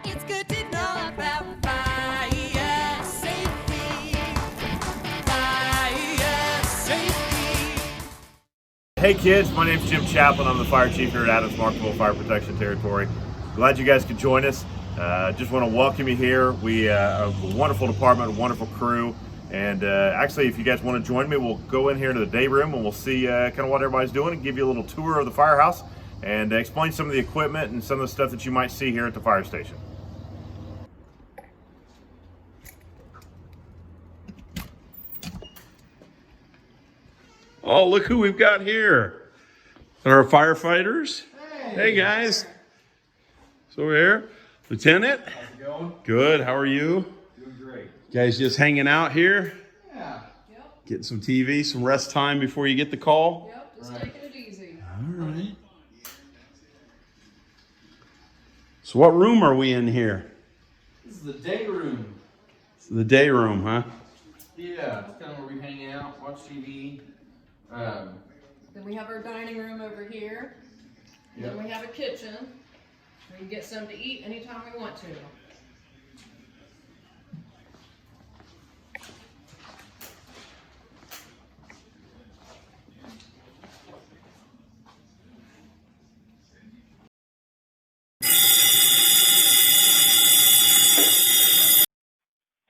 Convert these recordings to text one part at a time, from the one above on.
It's good to know about fire safety. Fire safety. Hey kids, my name's Jim Chaplin. I'm the fire chief here at Adams-Markville Fire Protection Territory. Glad you guys could join us. Just want to welcome you here. We have a wonderful department, a wonderful crew. And actually, if you guys want to join me, we'll go in here to the day room and we'll see kind of what everybody's doing and give you a little tour of the firehouse and explain some of the equipment and some of the stuff that you might see here at the fire station. Oh, look who we've got here. Our firefighters. Hey guys. So we're here. Lieutenant. How's it going? Good. How are you? Doing great. Guys just hanging out here? Yeah. Getting some TV, some rest time before you get the call? Yep, just taking it easy. All right. So what room are we in here? This is the day room. It's the day room, huh? Yeah, it's kind of where we hang out, watch TV. Then we have our dining room over here. And Yep. then we have a kitchen. We can get some to eat anytime we want to.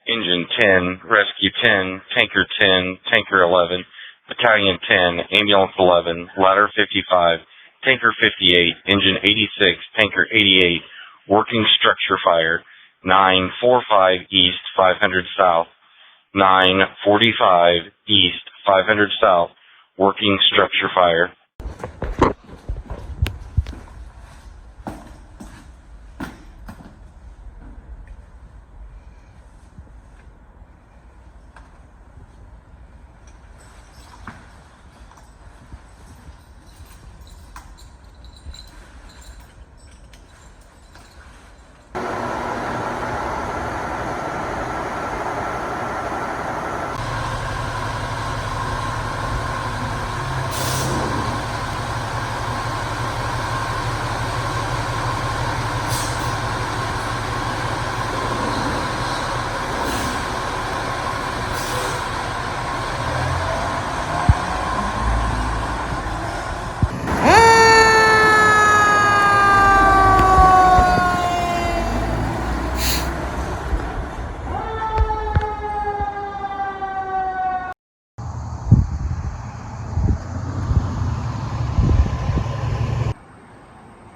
Engine 10, Rescue 10, Tanker 10, Tanker 11, Battalion 10, Ambulance 11, Ladder 55, Tanker 58, Engine 86, Tanker 88, Working Structure Fire, 945 East, 500 South, 945 East, 500 South, Working Structure Fire.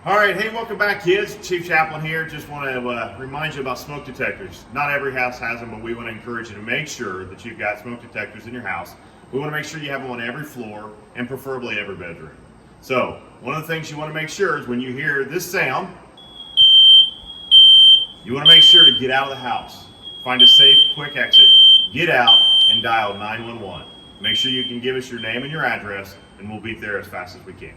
All right, hey, welcome back, kids. Chief Chaplin here. Just want to remind you about smoke detectors. Not every house has them, but we want to encourage you to make sure that you've got smoke detectors in your house. We want to make sure you have them on every floor and preferably every bedroom. So, one of the things you want to make sure is when you hear this sound, you want to make sure to get out of the house. Find a safe, quick exit, get out, and dial 911. Make sure you can give us your name and your address, and we'll be there as fast as we can.